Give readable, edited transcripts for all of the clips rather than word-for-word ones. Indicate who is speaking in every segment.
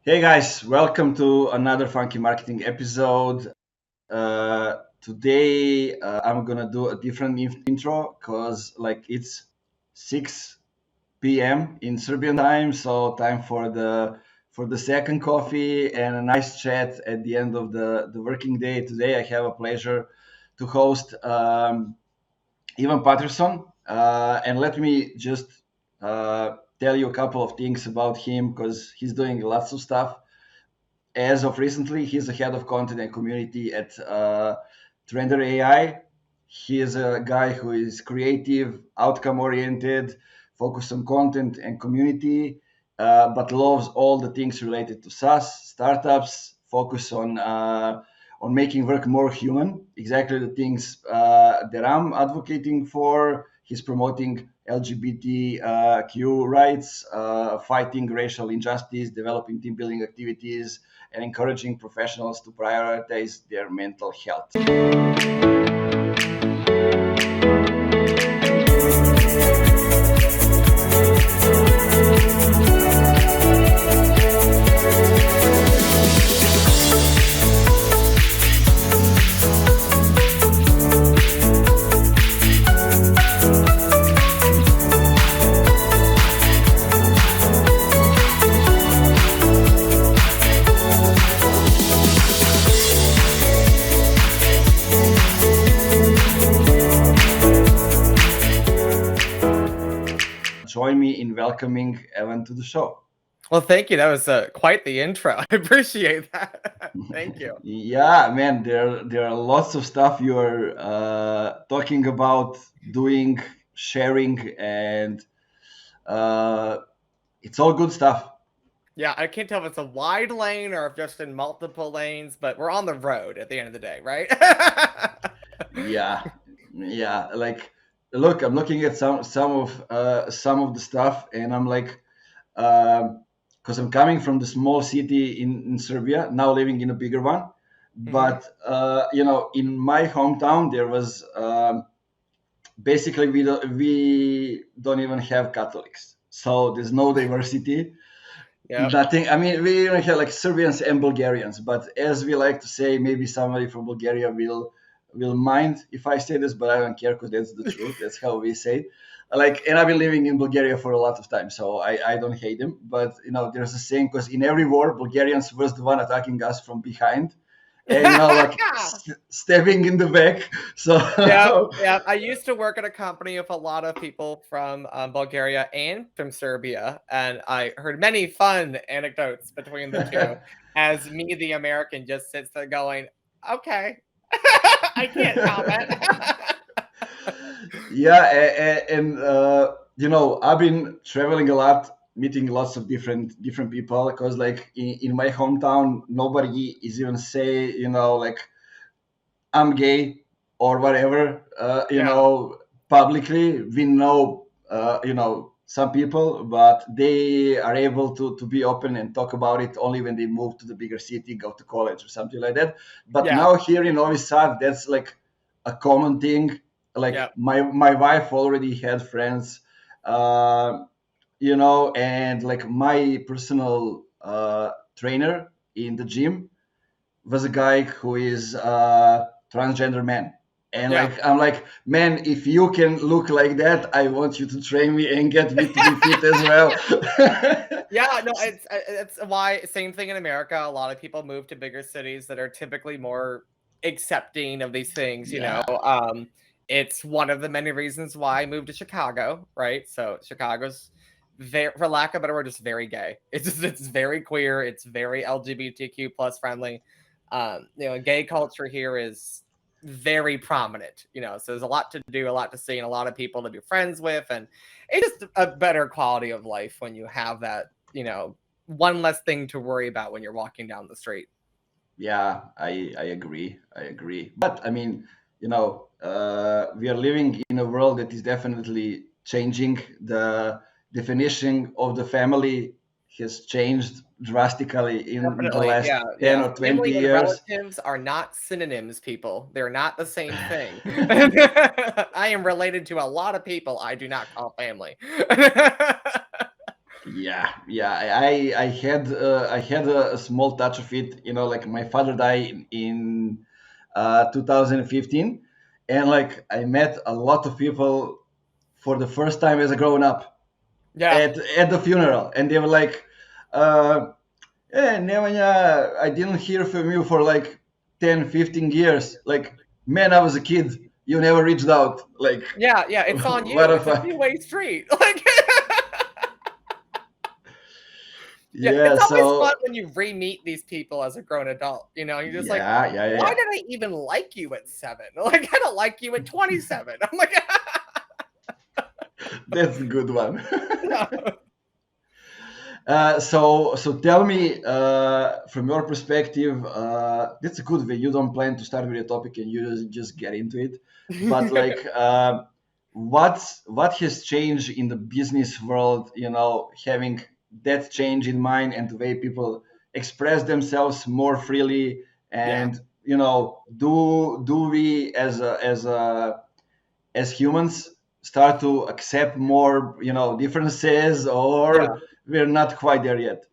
Speaker 1: Hey guys, welcome to another Funky Marketing episode. Today I'm gonna do a different intro because it's 6 p.m. in Serbian time, so time for the second coffee and a nice chat at the end of the working day. Today I have a pleasure to host Ivan Patterson, and let me just tell you a couple of things about him because he's doing lots of stuff. As of recently, he's the head of content and community at Trender AI. He is a guy who is creative, outcome oriented, focused on content and community, but loves all the things related to SaaS, startups, focus on making work more human. Exactly the things that I'm advocating for. He's promoting LGBTQ rights, fighting racial injustice, developing team building activities, and encouraging professionals to prioritize their mental health. Join me in welcoming Evan to the show.
Speaker 2: Well, thank you. That was quite the intro. I appreciate that. Thank you.
Speaker 1: Yeah, man, there are lots of stuff you are talking about, doing, sharing, and it's all good stuff.
Speaker 2: Yeah, I can't tell if it's a wide lane or if just in multiple lanes, but we're on the road at the end of the day, right?
Speaker 1: Yeah, yeah. Like, look, I'm looking at some of the stuff, and I'm like, because I'm coming from the small city in Serbia, now living in a bigger one. But in my hometown, there was basically we don't even have Catholics, so there's no diversity.
Speaker 2: Yeah.
Speaker 1: Nothing. I mean, we even have like Serbians and Bulgarians, but as we like to say, maybe somebody from Bulgaria will mind if I say this, but I don't care because that's the truth. That's how we say it. Like, and I've been living in Bulgaria for a lot of time, so I don't hate them. But there's a saying because in every war, Bulgarians was the one attacking us from behind, and like stabbing in the back. So
Speaker 2: yeah. I used to work at a company with a lot of people from Bulgaria and from Serbia, and I heard many fun anecdotes between the two. As me, the American, just sits there going, "Okay, I can't comment."
Speaker 1: Yeah, and I've been traveling a lot, meeting lots of different people because like in my hometown, nobody is even say like I'm gay or whatever. Publicly we know some people, but they are able to be open and talk about it only when they move to the bigger city, go to college or something like that. But now here in Novi Sad, that's like a common thing. Like my wife already had friends, and like my personal trainer in the gym was a guy who is transgender man. And like I'm like, man, if you can look like that, I want you to train me and get me to be fit as well.
Speaker 2: It's why same thing in America. A lot of people move to bigger cities that are typically more accepting of these things. It's one of the many reasons why I moved to Chicago, right? So Chicago's for lack of a better word, just very gay. It's very queer. It's very LGBTQ plus friendly. Gay culture here is very prominent, so there's a lot to do, a lot to see, and a lot of people to be friends with, and it's just a better quality of life when you have that, one less thing to worry about when you're walking down the street.
Speaker 1: Yeah, I agree. But I mean, we are living in a world that is definitely changing. The definition of the family has changed drastically in the last 10 or 20
Speaker 2: family
Speaker 1: years.
Speaker 2: And relatives are not synonyms, people. They're not the same thing. I am related to a lot of people I do not call family.
Speaker 1: Yeah. I had a small touch of it. Like my father died in 2015, and like I met a lot of people for the first time as a grown up
Speaker 2: Yeah.
Speaker 1: at the funeral, and they were like, "Hey, Nemanja, I didn't hear from you for like 10, 15 years. Like, man, I was a kid. You never reached out. Like,
Speaker 2: Yeah, yeah, it's on
Speaker 1: what
Speaker 2: you.
Speaker 1: the
Speaker 2: It's a
Speaker 1: fuck?"
Speaker 2: two-way street. Like yeah,
Speaker 1: Yeah.
Speaker 2: it's always fun
Speaker 1: So
Speaker 2: when you re-meet these people as a grown adult, you're just like, "Why
Speaker 1: yeah.
Speaker 2: did I even like you at 7? Like, I don't like you at 27." I'm like,
Speaker 1: That's a good one.
Speaker 2: "Yeah."
Speaker 1: So tell me, from your perspective, that's a good way. You don't plan to start with a topic and you just get into it. But like, what has changed in the business world? Having that change in mind and the way people express themselves more freely,
Speaker 2: Yeah,
Speaker 1: and do we as humans start to accept more differences,
Speaker 2: yeah.
Speaker 1: or we're not quite there yet?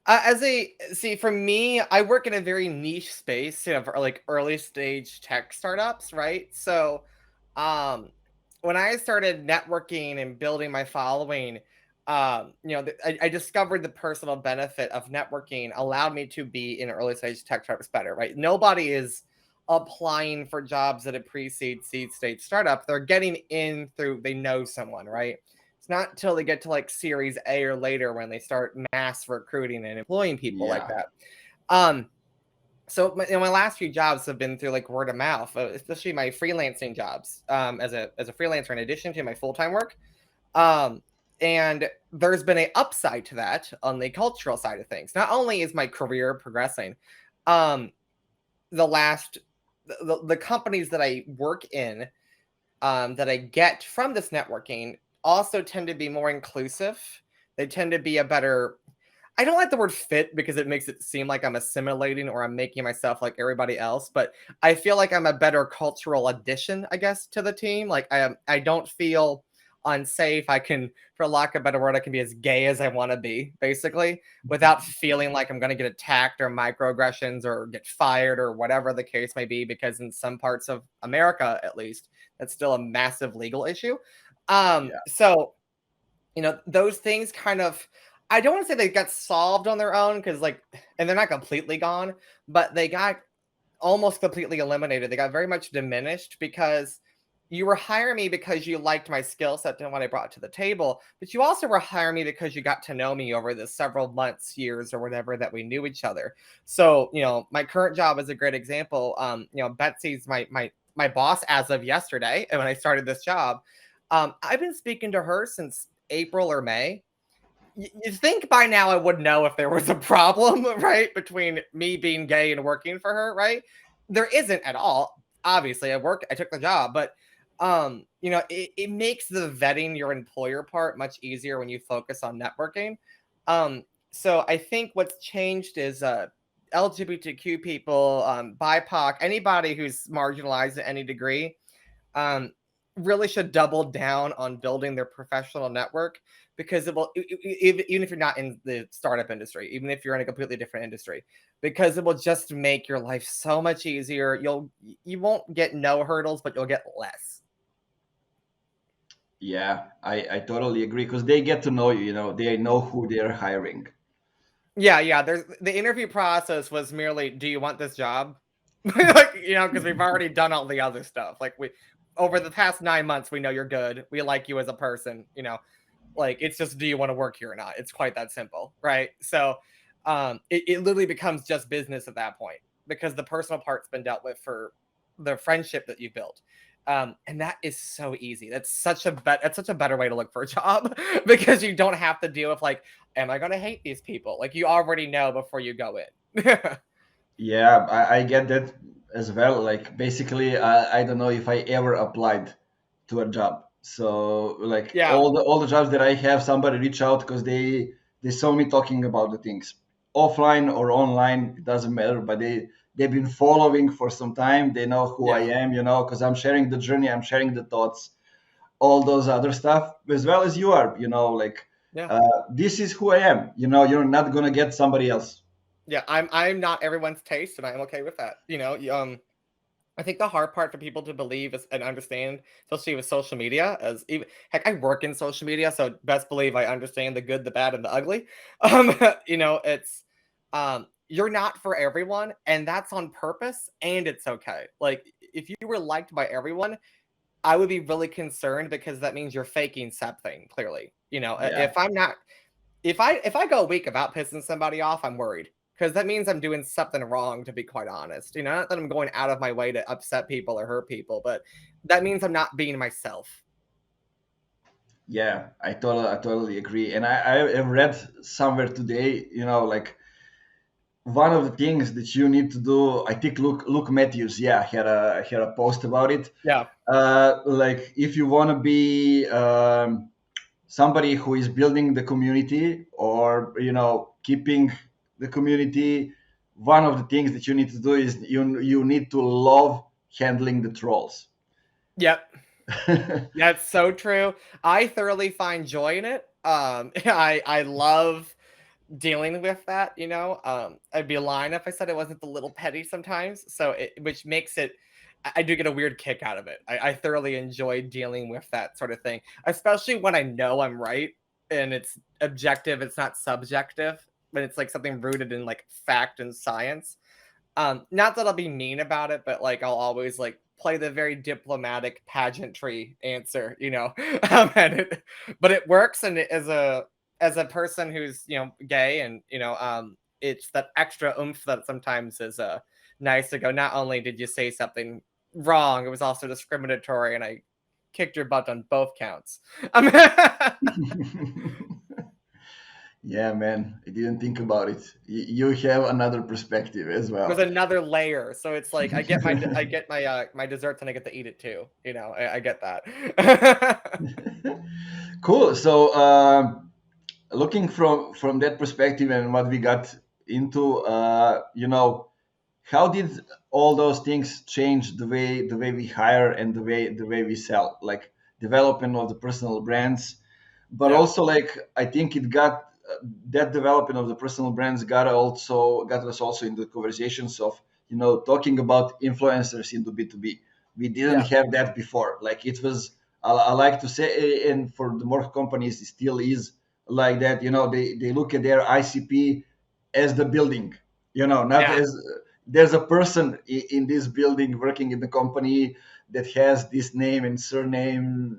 Speaker 2: As a see, for me, I work in a very niche space, for like early stage tech startups, right? So, um, when I started networking and building my following, I discovered the personal benefit of networking allowed me to be in early stage tech startups better, right? Nobody is applying for jobs at a pre-seed seed stage startup. They're getting in through they know someone, right? It's not until they get to like Series A or later when they start mass recruiting and employing people like
Speaker 1: Yeah.
Speaker 2: that. Um, so my last few jobs have been through like word of mouth, especially my freelancing jobs as a freelancer in addition to my full time work. Um, and there's been a upside to that on the cultural side of things. Not only is my career progressing, um, the last the companies that I work in that I get from this networking also tend to be more inclusive. They tend to be a better. I don't like the word fit because it makes it seem like I'm assimilating or I'm making myself like everybody else, but I feel like I'm a better cultural addition, I guess, to the team. Like I don't feel unsafe. I can, for lack of a better word, I can be as gay as I want to be, basically, without feeling like I'm going to get attacked or microaggressions or get fired or whatever the case may be. Because in some parts of America, at least, that's still a massive legal issue.
Speaker 1: Yeah.
Speaker 2: So those things kind of I don't want to say they got solved on their own because like and they're not completely gone, but they got almost completely eliminated. They got very much diminished because you were hiring me because you liked my skill set and what I brought to the table, but you also were hiring me because you got to know me over the several months, years, or whatever that we knew each other. So, my current job is a great example. Betsy's my boss as of yesterday, and when I started this job, I've been speaking to her since April or May. You think by now I would know if there was a problem, right, between me being gay and working for her, right? There isn't at all. Obviously, I took the job, but it makes the vetting your employer part much easier when you focus on networking. So I think what's changed is LGBTQ people, BIPOC, anybody who's marginalized at any degree, um, really should double down on building their professional network because it will even if you're not in the startup industry, even if you're in a completely different industry, because it will just make your life so much easier. You won't get no hurdles, but you'll get less.
Speaker 1: Yeah, I totally agree, because they get to know you. They know who they're hiring.
Speaker 2: Yeah, yeah. There's the interview process was merely, do you want this job? Like, because we've already done all the other stuff. Like we over the past 9 months, we know you're good. We like you as a person, like it's just, do you want to work here or not? It's quite that simple, right? So it literally becomes just business at that point because the personal part's been dealt with for the friendship that you built. And that is so easy. That's such a better way to look for a job because you don't have to deal with like, am I gonna hate these people? Like you already know before you go in.
Speaker 1: Yeah, I get that as well. Like basically, I don't know if I ever applied to a job. So like
Speaker 2: Yeah,
Speaker 1: all the jobs that I have, somebody reach out because they saw me talking about the things, offline or online, it doesn't matter. But they've been following for some time. They know who I
Speaker 2: yeah,
Speaker 1: am, because I'm sharing the journey, I'm sharing the thoughts, all those other stuff, as well as you are. Like
Speaker 2: Yeah.
Speaker 1: This is who I am. You're not gonna get somebody else.
Speaker 2: Yeah, I'm not everyone's taste, and I'm okay with that. I think the hard part for people to believe and understand, especially with social media, as even heck, I work in social media, so best believe I understand the good, the bad, and the ugly. It's you're not for everyone, and that's on purpose, and it's okay. Like if you were liked by everyone, I would be really concerned because that means you're faking something. Clearly,
Speaker 1: Yeah.
Speaker 2: if I'm not if I go a week about pissing somebody off, I'm worried because that means I'm doing something wrong. To be quite honest, not that I'm going out of my way to upset people or hurt people, but that means I'm not being myself.
Speaker 1: Yeah, I totally agree. And I have read somewhere today, like one of the things that you need to do. I think Luke Matthews, yeah, had a post about it.
Speaker 2: Yeah,
Speaker 1: Like if you want to be somebody who is building the community, or keeping the community, one of the things that you need to do is you need to love handling the trolls.
Speaker 2: yep, that's so true. I thoroughly find joy in it. I love dealing with that. I'd be lying if I said it wasn't a little petty sometimes. So which makes it. I do get a weird kick out of it. I thoroughly enjoy dealing with that sort of thing, especially when I know I'm right and it's objective. It's not subjective, but it's like something rooted in like fact and science. Not that I'll be mean about it, but like I'll always like play the very diplomatic pageantry answer, but it works. And as a person who's gay, and it's that extra oomph that sometimes is nice to go. Not only did you say something wrong, it was also discriminatory, and I kicked your butt on both counts.
Speaker 1: Yeah, man, I didn't think about it. You have another perspective as
Speaker 2: There's
Speaker 1: well.
Speaker 2: another layer, so it's like I get my desserts and I get to eat it too. I get that.
Speaker 1: Cool. So, looking from that perspective and what we got into, how did all those things change the way we hire and the way we sell, like development of the personal brands, but
Speaker 2: Yeah,
Speaker 1: also like I think it got that development of the personal brands got us also into the conversations of talking about influencers into B2B. We didn't
Speaker 2: yeah,
Speaker 1: have that before. Like it was, I like to say, and for the more companies it still is like that. They look at their ICP as the building, not
Speaker 2: yeah,
Speaker 1: as there's a person in this building working in the company that has this name and surname,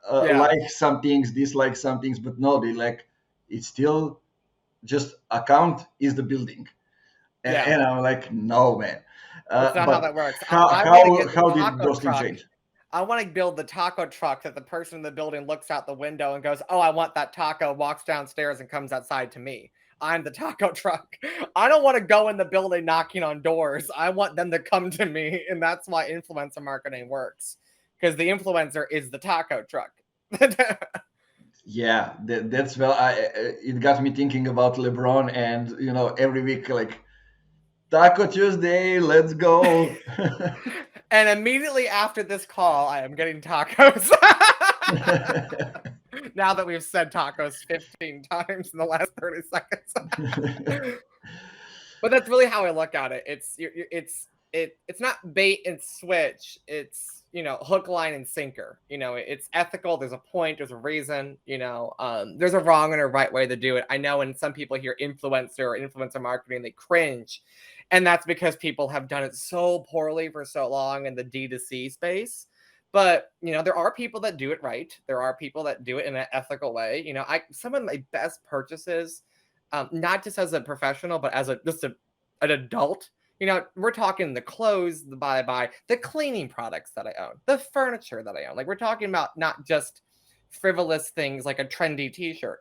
Speaker 2: yeah,
Speaker 1: like some things, dislike some things, but no, they like it's still just account is the building, and,
Speaker 2: yeah.
Speaker 1: and I'm like, no, man.
Speaker 2: That's not how
Speaker 1: But
Speaker 2: that works.
Speaker 1: how
Speaker 2: I want to
Speaker 1: how
Speaker 2: get the
Speaker 1: how did
Speaker 2: taco
Speaker 1: those things
Speaker 2: truck.
Speaker 1: change?
Speaker 2: I want to build the taco truck that the person in the building looks out the window and goes, "Oh, I want that taco," walks downstairs and comes outside to me. I'm the taco truck. I don't want to go in the building knocking on doors. I want them to come to me. And that's why influencer marketing works. Because the influencer is the taco truck.
Speaker 1: Yeah, that's well. It got me thinking about LeBron, and every week like Taco Tuesday, let's go.
Speaker 2: And immediately after this call, I am getting tacos. Now that we've said tacos 15 times in the last 30 seconds. But that's really how I look at it. It's not bait and switch. It's hook, line, and sinker. It's ethical. There's a point. There's a reason. There's a wrong and a right way to do it. I know when some people hear influencer or influencer marketing, they cringe, and that's because people have done it so poorly for so long in the D2C space. But there are people that do it right. There are people that do it in an ethical way. Some of my best purchases, not just as a professional, but as an adult. We're talking the clothes, buy, the cleaning products that I own, the furniture that I own. Like we're talking about not just frivolous things like a trendy T-shirt.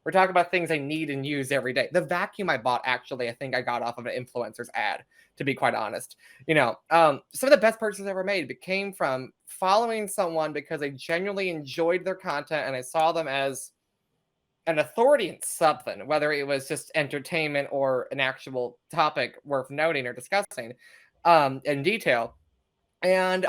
Speaker 2: We're talking about things I need and use every day. The vacuum I bought, actually, I think I got off of an influencer's ad. To be quite honest, some of the best purchases I ever made came from following someone because I genuinely enjoyed their content and I saw them as an authority in something, whether it was just entertainment or an actual topic worth noting or discussing in detail. And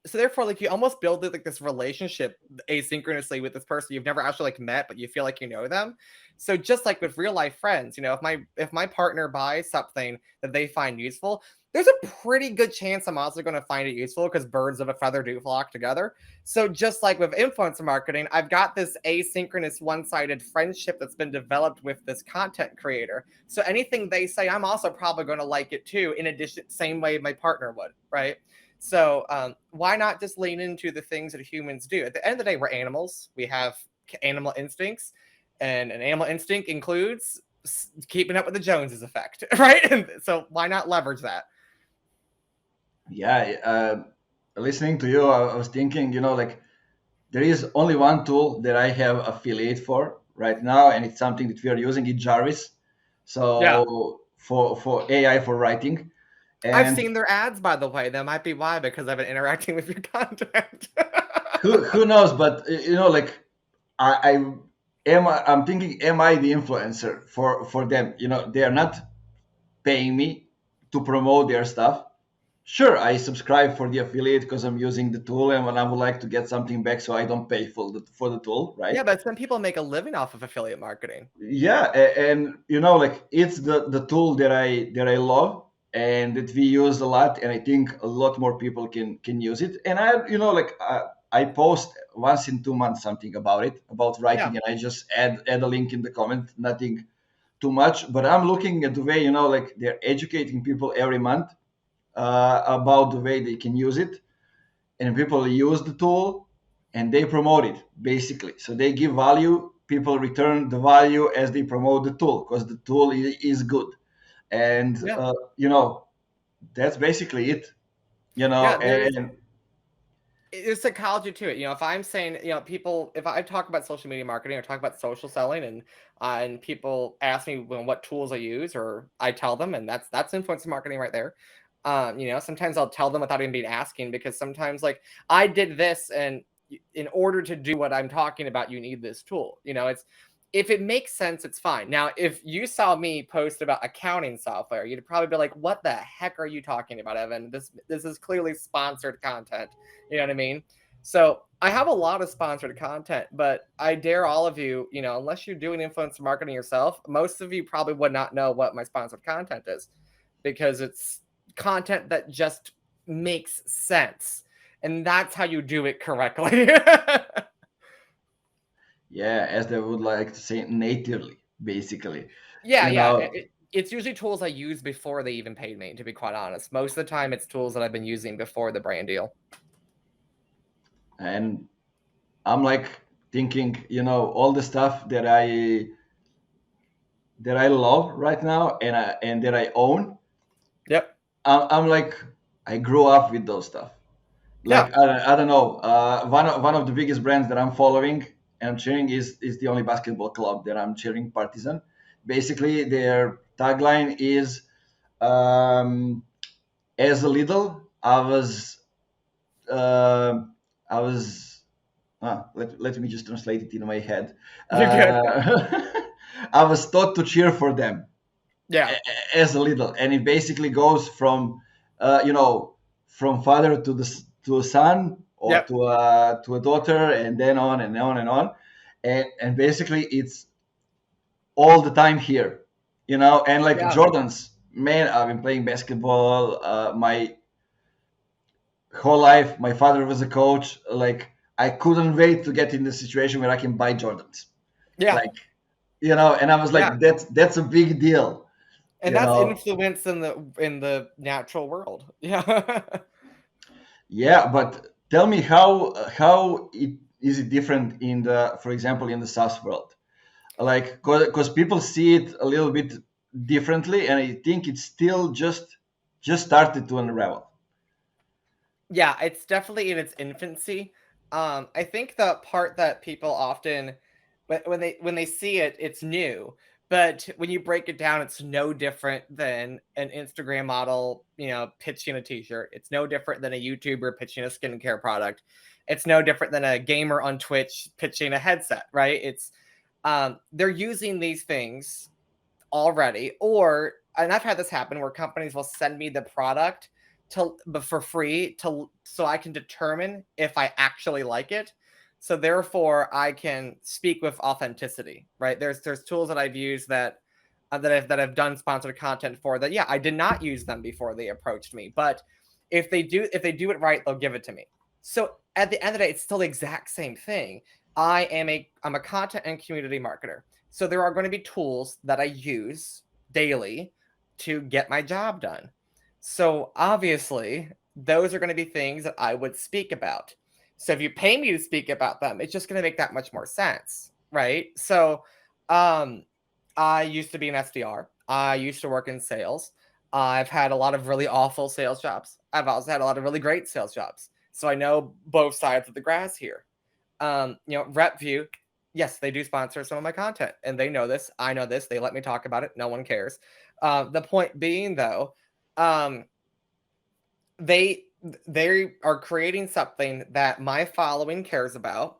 Speaker 2: so therefore, like, you almost build like this relationship asynchronously with this person you've never actually like met, but you feel like you know them. So just like with real life friends, you know, if my partner buys something that they find useful, there's a pretty good chance I'm also going to find it useful, because birds of a feather do flock together. So just like with influencer marketing, I've got this asynchronous one-sided friendship that's been developed with this content creator. So anything they say, I'm also probably going to like it too, in addition, same way my partner would, right? So why not just lean into the things that humans do? At the end of the day, we're animals. We have animal instincts, and an animal instinct includes keeping up with the Joneses effect, right? And so why not leverage that?
Speaker 1: Yeah, listening to you, I was thinking, like there is only one tool that I have affiliate for right now, and it's something that we are using. It's Jarvis.
Speaker 2: Yeah.
Speaker 1: So for AI for writing,
Speaker 2: I've
Speaker 1: and
Speaker 2: seen their ads, by the way. That might be why, because I've been interacting with your content.
Speaker 1: who knows? But like I'm thinking, am I the influencer for them? They are not paying me to promote their stuff. Sure, I subscribe for the affiliate because I'm using the tool, and when I would like to get something back, so I don't pay for the tool, right?
Speaker 2: Yeah, but some people make a living off of affiliate marketing.
Speaker 1: Yeah, and like it's the tool that I love and that we use a lot, and I think a lot more people can use it. And I like I post once in 2 months something about it, about
Speaker 2: Yeah.
Speaker 1: writing, and I just add a link in the comment, nothing too much. But I'm looking at the way like they're educating people every month about the way they can use it, and people use the tool and they promote it basically. So they give value, people return the value as they promote the tool because the tool is good. And
Speaker 2: Yeah.
Speaker 1: that's basically it.
Speaker 2: Yeah.
Speaker 1: And
Speaker 2: There's psychology to it. You know, if I'm saying, you know, people, if I talk about social media marketing or talk about social selling, and people ask me what tools I use, or I tell them, and that's influencer marketing right there. You know, sometimes I'll tell them without even being asking, because sometimes like I did this, and in order to do what I'm talking about, you need this tool. You know, it's, if it makes sense, it's fine. Now, if you saw me post about accounting software, you'd probably be like, "What the heck are you talking about, Evan? This is clearly sponsored content." You know what I mean? So I have a lot of sponsored content, but I dare all of you, you know, unless you're doing influencer marketing yourself, most of you probably would not know what my sponsored content is, because it's content that just makes sense. And that's how you do it correctly.
Speaker 1: yeah, as they would like to say, natively, basically.
Speaker 2: Yeah,
Speaker 1: you
Speaker 2: yeah.
Speaker 1: know
Speaker 2: It's usually tools I use before they even paid me, to be quite honest. Most of the time, it's tools that I've been using before the brand deal.
Speaker 1: and I'm like thinking, all the stuff that I love right now, and that I own.
Speaker 2: Yep.
Speaker 1: I'm like, I grew up with those stuff. Like
Speaker 2: Yeah.
Speaker 1: I don't know. One of the biggest brands that I'm following and I'm cheering is the only basketball club that I'm cheering, Partizan. Basically, their tagline is, "As a little, uh, I was." Let me just translate it in my head.
Speaker 2: You're good.
Speaker 1: Uh, I was taught to cheer for them
Speaker 2: Yeah.
Speaker 1: as a little, and it basically goes from uh, you know from father to a son, or
Speaker 2: Yep.
Speaker 1: to a daughter, and then on and on and on, and basically it's all the time here, and like
Speaker 2: Yeah.
Speaker 1: Jordans. Man, I've been playing basketball my whole life. My father was a coach. Like, I couldn't wait to get in the situation where I can buy Jordans,
Speaker 2: Yeah.
Speaker 1: like, and I was
Speaker 2: Yeah.
Speaker 1: like, that's a big deal,
Speaker 2: And
Speaker 1: you
Speaker 2: that's
Speaker 1: know
Speaker 2: influence in the natural world. Yeah.
Speaker 1: Yeah, but tell me how it is it different in the, for example, in the SaaS world? Like, because people see it a little bit differently, and I think it's still just started to unravel.
Speaker 2: Yeah, it's definitely in its infancy. I think the part that people often, when they see it, it's new. But when you break it down, it's no different than an Instagram model, you know, pitching a t-shirt. It's no different than a YouTuber pitching a skincare product. It's no different than a gamer on Twitch pitching a headset, right? It's they're using these things already, or, and I've had this happen where companies will send me the product but for free so I can determine if I actually like it. So therefore, I can speak with authenticity, right? There's tools that I've used that I've done sponsored content for that. Yeah, I did not use them before they approached me, but if they do it right, they'll give it to me. So at the end of the day, it's still the exact same thing. I'm a content and community marketer. So there are going to be tools that I use daily to get my job done. So obviously, those are going to be things that I would speak about. So if you pay me to speak about them, it's just going to make that much more sense, right? So I used to be an SDR. I used to work in sales. I've had a lot of really awful sales jobs. I've also had a lot of really great sales jobs. So I know both sides of the grass here. RepView, yes, they do sponsor some of my content, and they know this. I know this. They let me talk about it. No one cares. The point being, though, they are creating something that my following cares about,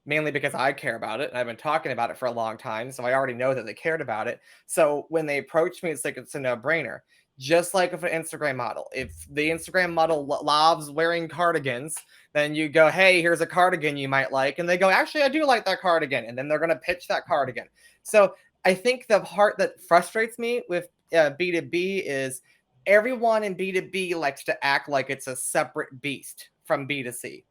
Speaker 2: mainly because I care about it and I've been talking about it for a long time. So I already know that they cared about it. So when they approach me, it's like it's a no-brainer. Just like with an Instagram model. If the Instagram model loves wearing cardigans, then you go, hey, here's a cardigan you might like. And they go, actually, I do like that cardigan. And then they're going to pitch that cardigan. So I think the part that frustrates me with B2B is everyone in B2B likes to act like it's a separate beast from B2C.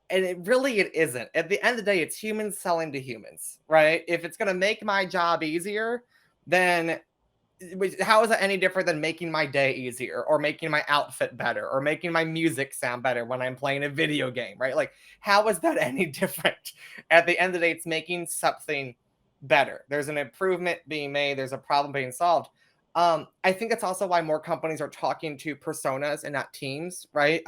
Speaker 2: And it isn't. At the end of the day, it's humans selling to humans, right? If it's going to make my job easier, then how is that any different than making my day easier or making my outfit better or making my music sound better when I'm playing a video game, right? Like, how is that any different? At the end of the day, it's making something better. There's an improvement being made, there's a problem being solved. I think that's also why more companies are talking to personas and not teams, right?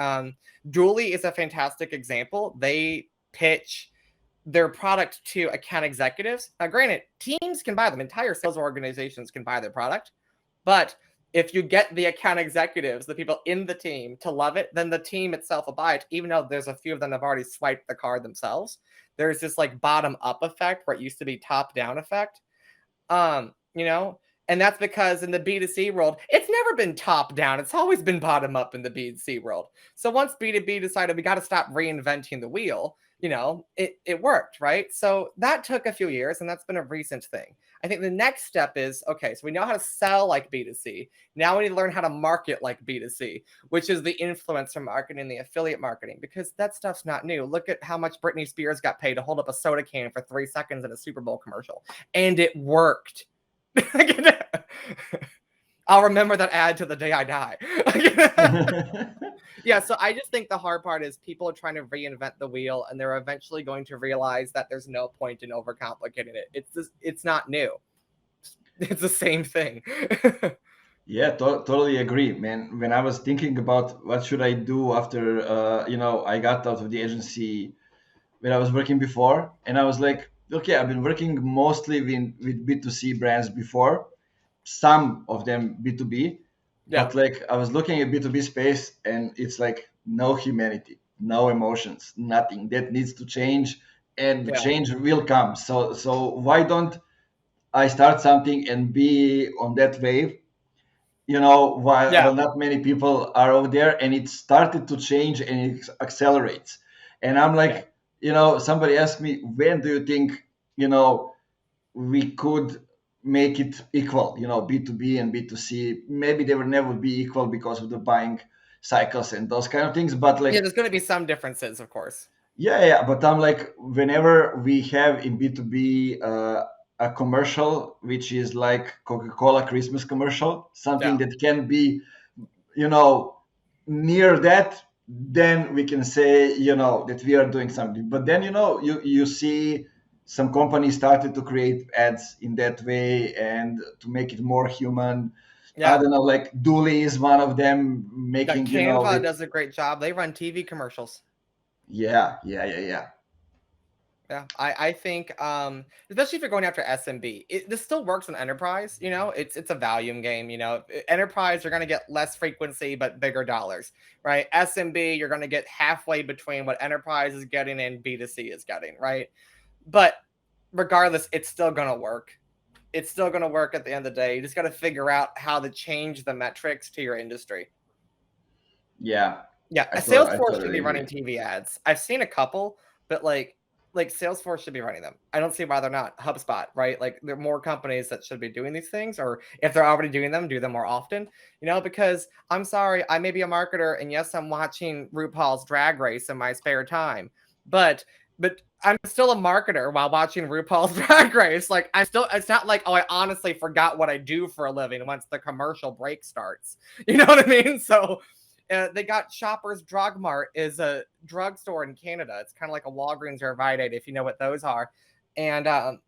Speaker 2: Julie is a fantastic example. They pitch their product to account executives. Now, granted, teams can buy them, entire sales organizations can buy their product. But if you get the account executives, the people in the team to love it, then the team itself will buy it, even though there's a few of them that have already swiped the card themselves. There's this like bottom up effect where it used to be top down effect. You know, and that's because in the B2C world, it's never been top down. It's always been bottom up in the B2C world. So once B2B decided we got to stop reinventing the wheel, it worked, right? So that took a few years, and that's been a recent thing. I think the next step is, okay, so we know how to sell like B2C. Now we need to learn how to market like B2C, which is the influencer marketing, the affiliate marketing, because that stuff's not new. Look at how much Britney Spears got paid to hold up a soda can for 3 seconds in a Super Bowl commercial. And it worked. I'll remember that ad to the day I die. Yeah, so I just think the hard part is people are trying to reinvent the wheel, and they're eventually going to realize that there's no point in overcomplicating it. It's not new. It's the same thing.
Speaker 1: Yeah, totally agree, man. When I was thinking about what should I do after, I got out of the agency where I was working before, and I was like, okay, I've been working mostly with B2C brands before, some of them B2B,
Speaker 2: Yeah,
Speaker 1: but like I was looking at B2B space, and it's like no humanity, no emotions, nothing. That needs to change, and the
Speaker 2: yeah,
Speaker 1: change will come. So why don't I start something and be on that wave,
Speaker 2: yeah,
Speaker 1: while not many people are over there, and it started to change and it accelerates. And I'm
Speaker 2: yeah,
Speaker 1: like, somebody asked me, when do you think, we could make it equal, B2B and B2C? Maybe they will never be equal because of the buying cycles and those kind of things. But
Speaker 2: yeah.
Speaker 1: like,
Speaker 2: There's going to be some differences, of course.
Speaker 1: yeah, but I'm like, whenever we have in B2B a commercial, which is like Coca-Cola Christmas commercial, something
Speaker 2: Yeah,
Speaker 1: that can be, you know, near that, then we can say, that we are doing something. But then, you see some companies started to create ads in that way and to make it more human. I
Speaker 2: yeah.
Speaker 1: don't know, like Dooley is one of them
Speaker 2: Yeah,
Speaker 1: making,
Speaker 2: Canva
Speaker 1: with,
Speaker 2: does a great job. They run TV commercials.
Speaker 1: yeah.
Speaker 2: Yeah, I think, especially if you're going after SMB, this still works on enterprise. It's a volume game. Enterprise, you're going to get less frequency but bigger dollars, right? SMB, you're going to get halfway between what enterprise is getting and B2C is getting, right? But regardless, it's still going to work. It's still going to work at the end of the day. You just got to figure out how to change the metrics to your industry.
Speaker 1: Yeah,
Speaker 2: Yeah, a
Speaker 1: I
Speaker 2: Salesforce should
Speaker 1: totally
Speaker 2: be running
Speaker 1: agree.
Speaker 2: TV ads. I've seen a couple, but like Salesforce should be running them. I don't see why they're not. HubSpot, right? Like there are more companies that should be doing these things, or if they're already doing them, do them more often. Because I'm sorry, I may be a marketer, and yes, I'm watching RuPaul's Drag Race in my spare time, but I'm still a marketer while watching RuPaul's Drag Race. Like I'm still. It's not like, oh, I honestly forgot what I do for a living once the commercial break starts. You know what I mean? So they got Shoppers Drug Mart is a drugstore in Canada. It's kind of like a Walgreens or a Rite Aid, if you know what those are. And they're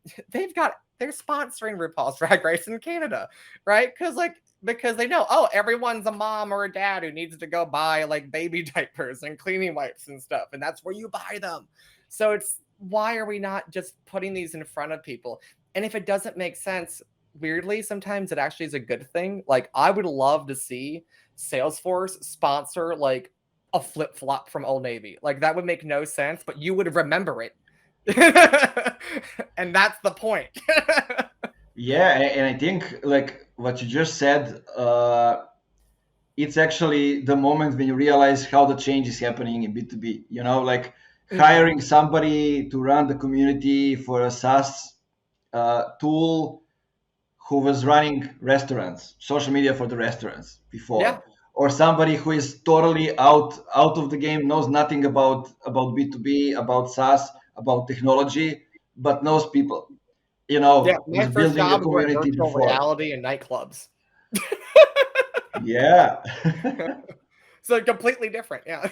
Speaker 2: sponsoring RuPaul's Drag Race in Canada, right? Because they know, oh, everyone's a mom or a dad who needs to go buy like baby diapers and cleaning wipes and stuff, and that's where you buy them. So it's why are we not just putting these in front of people? And if it doesn't make sense, weirdly, sometimes it actually is a good thing. Like I would love to see Salesforce sponsor like a flip flop from Old Navy. Like that would make no sense, but you would remember it. And that's the point.
Speaker 1: Yeah, and I think like what you just said, it's actually the moment when you realize how the change is happening in B2B. Like
Speaker 2: Mhm.
Speaker 1: hiring somebody to run the community for a SaaS tool who was running restaurants, social media for the restaurants
Speaker 2: Yeah.
Speaker 1: before, or somebody who is totally out of the game, knows nothing about B2B, about SaaS, about technology, but knows people.
Speaker 2: Yeah. My
Speaker 1: Was
Speaker 2: first
Speaker 1: building a
Speaker 2: job was doing
Speaker 1: community
Speaker 2: virtual
Speaker 1: before.
Speaker 2: reality in nightclubs.
Speaker 1: Yeah.
Speaker 2: So completely different. Yeah.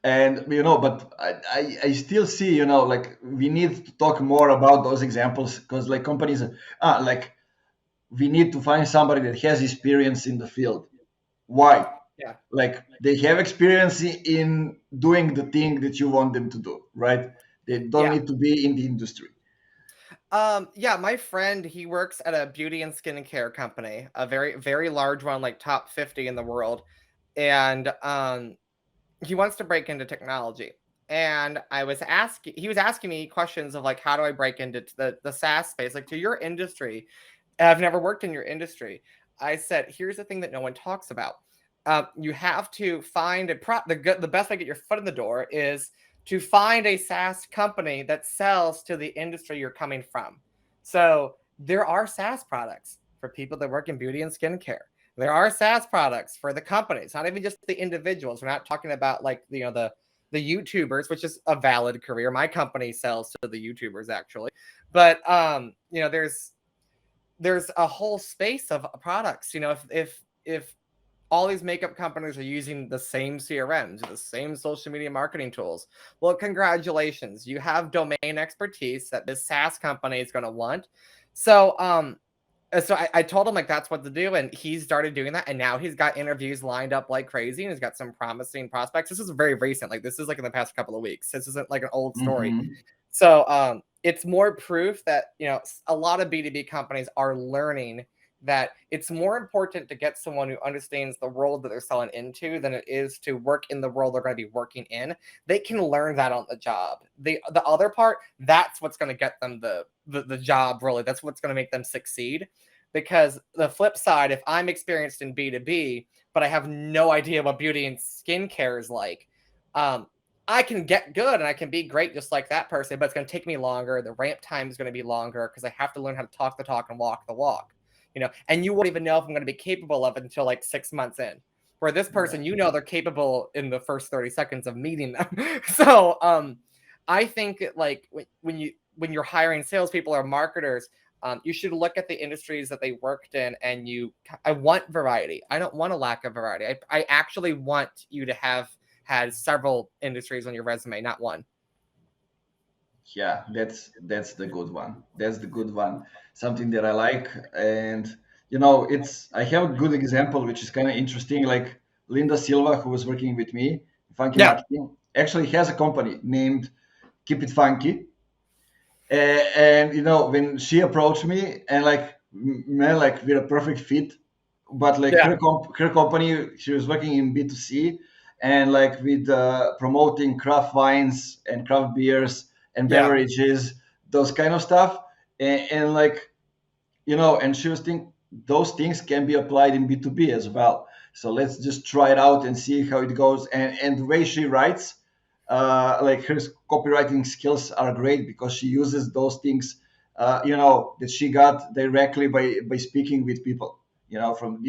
Speaker 1: And but I still see, like we need to talk more about those examples, because like companies, like we need to find somebody that has experience in the field. Why?
Speaker 2: Yeah.
Speaker 1: Like they have experience in doing the thing that you want them to do, right? They don't
Speaker 2: Yeah.
Speaker 1: need to be in the industry.
Speaker 2: Yeah, my friend, he works at a beauty and skincare company, a very, very large one, like top 50 in the world. And he wants to break into technology. And he was asking me questions of like, how do I break into the SaaS space? Like to your industry. I've never worked in your industry. I said, here's the thing that no one talks about. You have to find the best way to get your foot in the door is to find a SaaS company that sells to the industry you're coming from. So there are SaaS products for people that work in beauty and skincare. There are SaaS products for the companies, not even just the individuals. We're not talking about like the YouTubers, which is a valid career. My company sells to the YouTubers actually, but there's a whole space of products. If all these makeup companies are using the same CRMs, the same social media marketing tools, well, congratulations, you have domain expertise that this SaaS company is going to want. So I told him like that's what to do, and he started doing that, and now he's got interviews lined up like crazy, and he's got some promising prospects. This is very recent, like this is like in the past couple of weeks. This isn't like an old story.
Speaker 1: Hmm.
Speaker 2: So it's more proof that a lot of B2B companies are learning that it's more important to get someone who understands the world that they're selling into than it is to work in the world they're going to be working in. They can learn that on the job. The other part, that's what's going to get them the job, really. That's what's going to make them succeed. Because the flip side, if I'm experienced in B2B, but I have no idea what beauty and skincare is like, um, I can get good and I can be great just like that person, but it's going to take me longer. The ramp time is going to be longer because I have to learn how to talk the talk and walk the walk. And you won't even know if I'm going to be capable of it until like 6 months in. Where this person,
Speaker 1: Yeah.
Speaker 2: they're capable in the first 30 seconds of meeting them. So I think like when you're hiring salespeople or marketers, you should look at the industries that they worked in, and I want variety. I don't want a lack of variety. I actually want you to have had several industries on your resume, not one.
Speaker 1: Yeah, that's the good one. That's the good one. Something that I like. And it's I have a good example which is kind of interesting. Like Linda Silva, who was working with me in Funky
Speaker 2: Yeah,
Speaker 1: Marketing, actually has a company named Keep It Funky. And when she approached me, and like man, like we're a perfect fit. But like
Speaker 2: yeah,
Speaker 1: her company, she was working in B2C, and like with promoting craft wines and craft beers and
Speaker 2: yeah,
Speaker 1: beverages, those kind of stuff. And like and she was thinking those things can be applied in B2B as well. So let's just try it out and see how it goes. And the way she writes, like her copywriting skills are great because she uses those things, that she got directly by speaking with people, from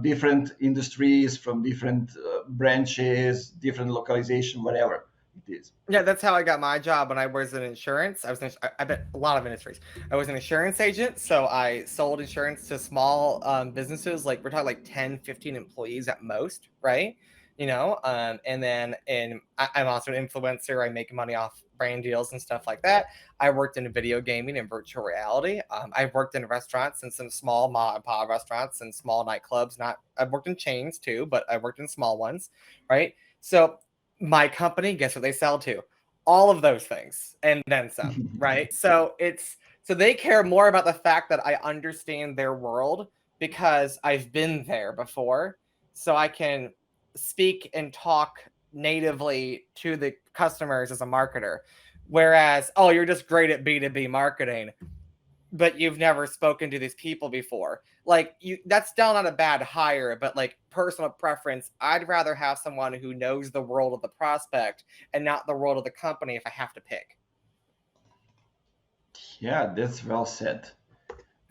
Speaker 1: different industries, from different branches, different localization, whatever it is.
Speaker 2: Yeah, that's how I got my job when I was in insurance. I bet a lot of industries. I was an insurance agent, so I sold insurance to small businesses. Like we're talking like 10, 15 employees at most, right? And then I'm also an influencer. I make money off brand deals and stuff like that. I worked in video gaming and virtual reality. I've worked in restaurants and some small mom and pop restaurants and small nightclubs. I've worked in chains too, but I worked in small ones, right? So my company, guess what they sell to? All of those things and then some, right? So they care more about the fact that I understand their world because I've been there before. So I can speak and talk natively to the customers as a marketer. Whereas, oh, you're just great at B2B marketing, but you've never spoken to these people before. Like that's still not a bad hire, but like personal preference, I'd rather have someone who knows the world of the prospect and not the world of the company if I have to pick.
Speaker 1: Yeah, that's well said.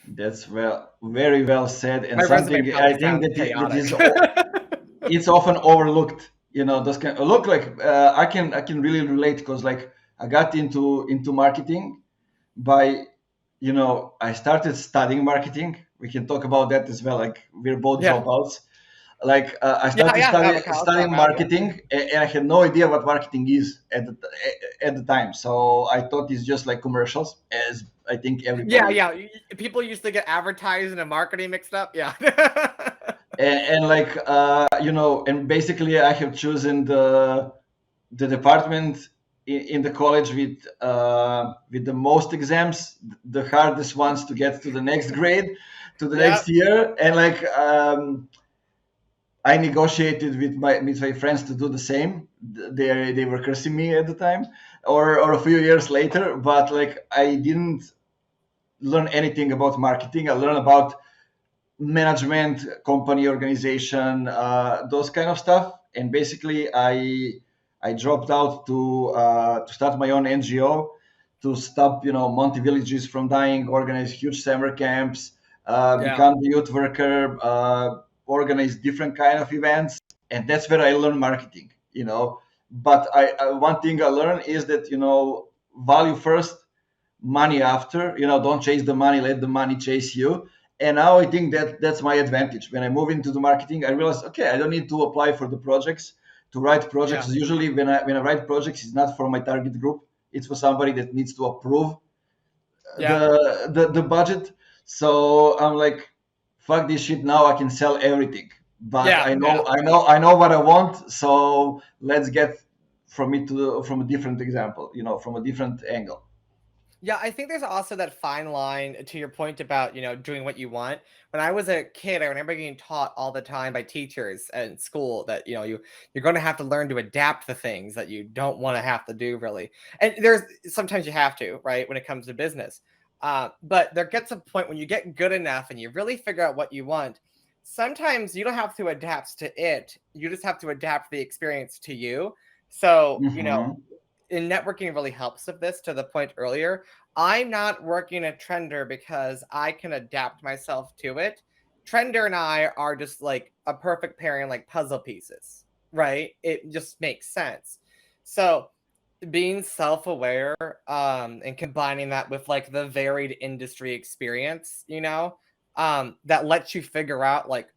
Speaker 1: That's very well said, and
Speaker 2: My resume
Speaker 1: something I
Speaker 2: probably
Speaker 1: think
Speaker 2: sounds
Speaker 1: that
Speaker 2: chaotic.
Speaker 1: is it's often overlooked. Those kind look like I can really relate because like I got into marketing by I started studying marketing. We can talk about that as well. Like we're both
Speaker 2: Yeah.
Speaker 1: dropouts. Like I
Speaker 2: Yeah,
Speaker 1: started
Speaker 2: yeah. I have a college
Speaker 1: studying
Speaker 2: dropout. Yeah.
Speaker 1: marketing, and I had no idea what marketing is at the time. So I thought it's just like commercials, as I think
Speaker 2: Yeah,
Speaker 1: everybody.
Speaker 2: yeah. People used to get advertising and marketing mixed up. Yeah.
Speaker 1: And like and basically I have chosen the department in the college with the most exams, the hardest ones to get to the next grade, to the
Speaker 2: Yeah.
Speaker 1: next year, and like I negotiated with my friends to do the same. They were cursing me at the time, or a few years later, but like I didn't learn anything about marketing. I learned about management, company organization, those kind of stuff. And basically, I dropped out to start my own NGO to stop Monty villages from dying, organize huge summer camps,
Speaker 2: Yeah.
Speaker 1: become the youth worker, organize different kind of events, and that's where I learned marketing. But one thing I learned is that value first, money after. Don't chase the money, let the money chase you. And now I think that that's my advantage. When I move into the marketing, I realize, okay, I don't need to apply for the projects, to write projects.
Speaker 2: Yeah.
Speaker 1: Usually when I write projects, it's not for my target group, it's for somebody that needs to approve
Speaker 2: Yeah.
Speaker 1: the budget. So I'm like, fuck this shit, now I can sell everything. But
Speaker 2: Yeah.
Speaker 1: I
Speaker 2: Yeah.
Speaker 1: know I know I know what I want, so let's get from a different example, from a different angle.
Speaker 2: Yeah, I think there's also that fine line to your point about, doing what you want. When I was a kid, I remember getting taught all the time by teachers in school that, you're going to have to learn to adapt the things that you don't want to have to do really. And there's sometimes you have to, right, when it comes to business. But there gets a point when you get good enough and you really figure out what you want. Sometimes you don't have to adapt to it. You just have to adapt the experience to you. So,
Speaker 1: Hmm.
Speaker 2: and networking really helps with this to the point earlier. I'm not working a trender because I can adapt myself to it. Trender and I are just like a perfect pairing, like puzzle pieces, right? It just makes sense. So being self-aware and combining that with like the varied industry experience, that lets you figure out like,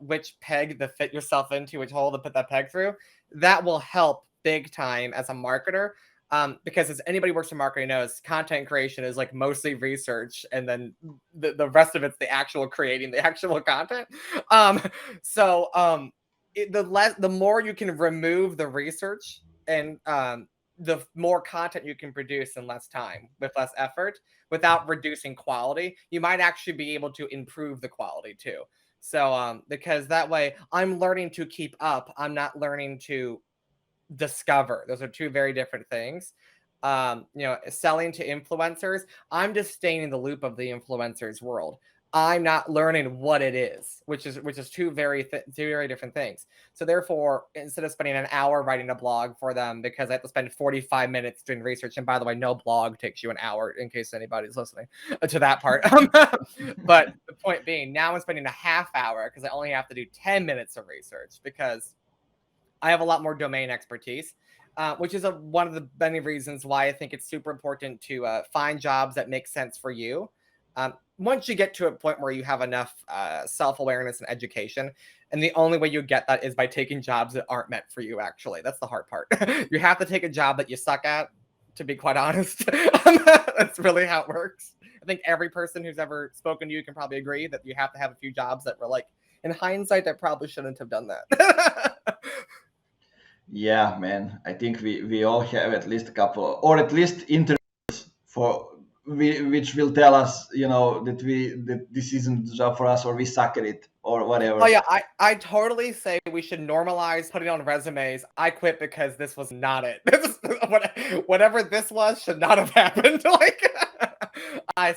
Speaker 2: which peg to fit yourself into, which hole to put that peg through, that will help big time as a marketer. Because as anybody who works in marketing knows, content creation is like mostly research, and then the rest of it's the actual creating the actual content. Um, the more you can remove the research and the more content you can produce in less time with less effort without reducing quality, you might actually be able to improve the quality too. So because that way I'm learning to keep up, I'm not learning to discover. Those are two very different things. Selling to influencers, I'm just staying in the loop of the influencers world. I'm not learning what it is, which is two very different things. So therefore, instead of spending an hour writing a blog for them because I have to spend 45 minutes doing research, and by the way, no blog takes you an hour in case anybody's listening to that part. But the point being, now I'm spending a half hour because I only have to do 10 minutes of research because I have a lot more domain expertise. Which is one of the many reasons why I think it's super important to find jobs that make sense for you. Once you get to a point where you have enough self-awareness and education, and the only way you get that is by taking jobs that aren't meant for you, actually. That's the hard part. You have to take a job that you suck at, to be quite honest. That's really how it works. I think every person who's ever spoken to you can probably agree that you have to have a few jobs that were like, in hindsight, I probably shouldn't have done that.
Speaker 1: Yeah, man. I think we all have at least a couple, or at least interviews for which will tell us, that this isn't the job for us, or we suck at it, or
Speaker 2: Oh
Speaker 1: whatever.
Speaker 2: yeah, I totally say we should normalize putting on resumes. I quit because this was not it. Whatever this was should not have happened. Like, I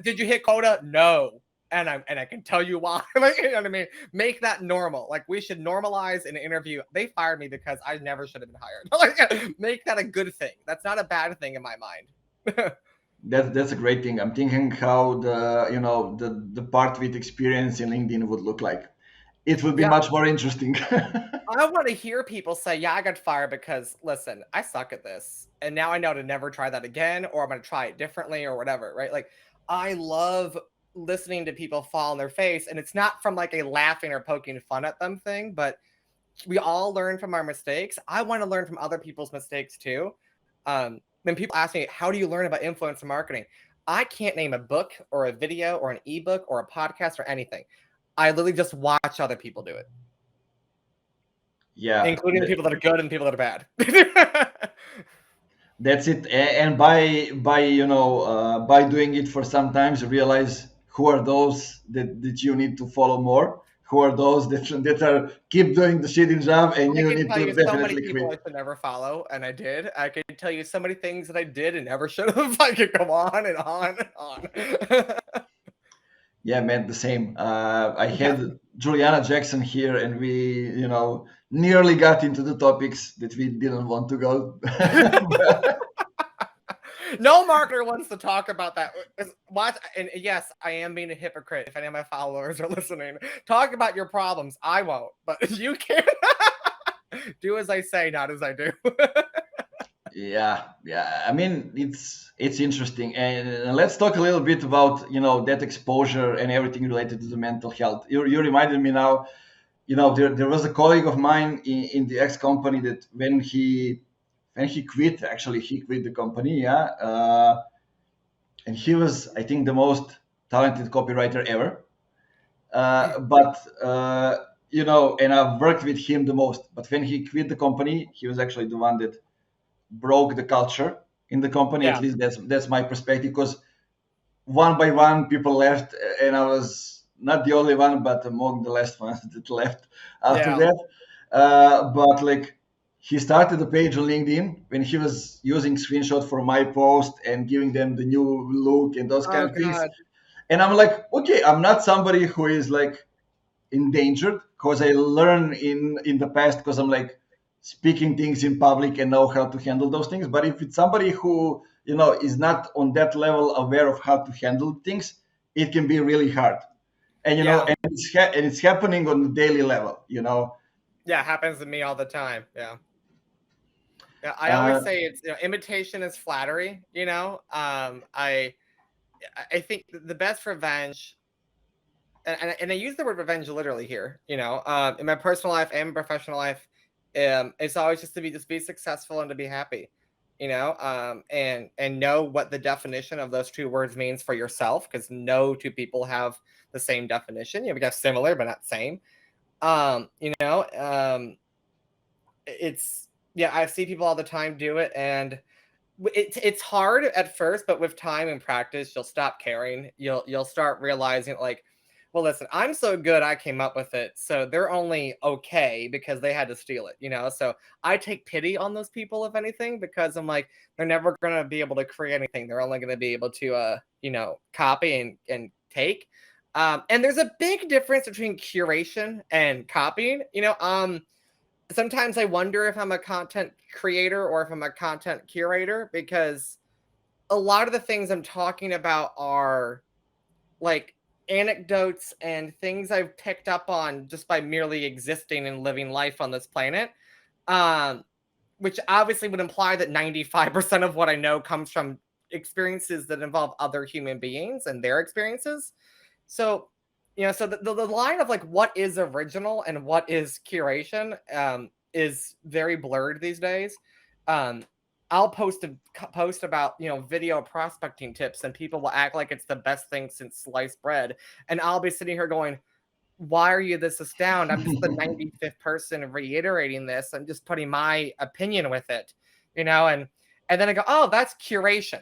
Speaker 2: did you hit quota? No, and I can tell you why. Like, you know what I mean? Make that normal. Like, we should normalize an interview. They fired me because I never should have been hired. Like, make that a good thing. That's not a bad thing in my mind.
Speaker 1: That's a great thing. I'm thinking how the part with experience in LinkedIn would look like. It would be
Speaker 2: Yeah,
Speaker 1: much more interesting.
Speaker 2: I want to hear people say, "Yeah, I got fired because listen, I suck at this, and now I know to never try that again, or I'm going to try it differently, or whatever." Right? Like, I love listening to people fall on their face, and it's not from like a laughing or poking fun at them thing, but we all learn from our mistakes. I want to learn from other people's mistakes too. When people ask me, "How do you learn about influencer marketing?" I can't name a book or a video or an ebook or a podcast or anything. I literally just watch other people do it,
Speaker 1: Yeah,
Speaker 2: including the people that are good and the people that are bad.
Speaker 1: that's it. And by doing it for some times, you realize who are those that you need to follow more, who are those that are keep doing the shitty job, and
Speaker 2: I
Speaker 1: you
Speaker 2: can
Speaker 1: need
Speaker 2: tell
Speaker 1: to
Speaker 2: you so many
Speaker 1: definitely
Speaker 2: people I
Speaker 1: quit.
Speaker 2: should never follow, and I did. I can tell you so many things that I did and never should have. I could go on and on and on.
Speaker 1: Yeah, man, the same. I
Speaker 2: Yeah.
Speaker 1: had Juliana Jackson here, and we, nearly got into the topics that we didn't want to go.
Speaker 2: No marketer wants to talk about that. What? And yes, I am being a hypocrite. If any of my followers are listening, talk about your problems. I won't, but you can do as I say, not as I do.
Speaker 1: Yeah. I mean, it's interesting, and let's talk a little bit about that exposure and everything related to the mental health. You reminded me now. There was a colleague of mine in the ex company that when he quit, actually he quit the company, yeah, and he was, I think, the most talented copywriter ever. But and I've worked with him the most. But when he quit the company, he was actually the one that broke the culture in the company. At
Speaker 2: Yeah.
Speaker 1: least that's my perspective. Because one by one, people left, and I was not the only one, but among the last ones that left after
Speaker 2: Yeah.
Speaker 1: that. But like, he started a page on LinkedIn when he was using screenshot for my post and giving them the new look and those kind
Speaker 2: Oh
Speaker 1: of things.
Speaker 2: God.
Speaker 1: And I'm like, okay, I'm not somebody who is like endangered, because I learned in the past, because I'm like speaking things in public and know how to handle those things. But if it's somebody who is not on that level aware of how to handle things, it can be really hard. And
Speaker 2: Yeah.
Speaker 1: and it's happening on the daily level.
Speaker 2: Yeah. Happens to me all the time. Yeah. Yeah. I always
Speaker 1: uh,
Speaker 2: say it's imitation is flattery. I think the best revenge, and I use the word revenge literally here. In my personal life and professional life, it's always just be successful and to be happy. And know what the definition of those two words means for yourself, because no two people have the same definition. We got similar but not same. Um, you know, um, it's yeah, I see people all the time do it, and it's hard at first, but with time and practice, you'll stop caring. You'll start realizing, like, well, listen, I'm so good I came up with it, so they're only okay because they had to steal it. So I take pity on those people, if anything, because I'm like, they're never gonna be able to create anything. They're only gonna be able to copy and take. And there's a big difference between curation and copying. Sometimes I wonder if I'm a content creator or if I'm a content curator, because a lot of the things I'm talking about are like anecdotes and things I've picked up on just by merely existing and living life on this planet. Um, which obviously would imply that 95% of what I know comes from experiences that involve other human beings and their experiences. So, the line of like what is original and what is curation is very blurred these days. Um, I'll post about video prospecting tips, and people will act like it's the best thing since sliced bread, and I'll be sitting here going, why are you this astounded? I'm just the 95th person reiterating this. I'm just putting my opinion with it, and then I go, oh, that's curation.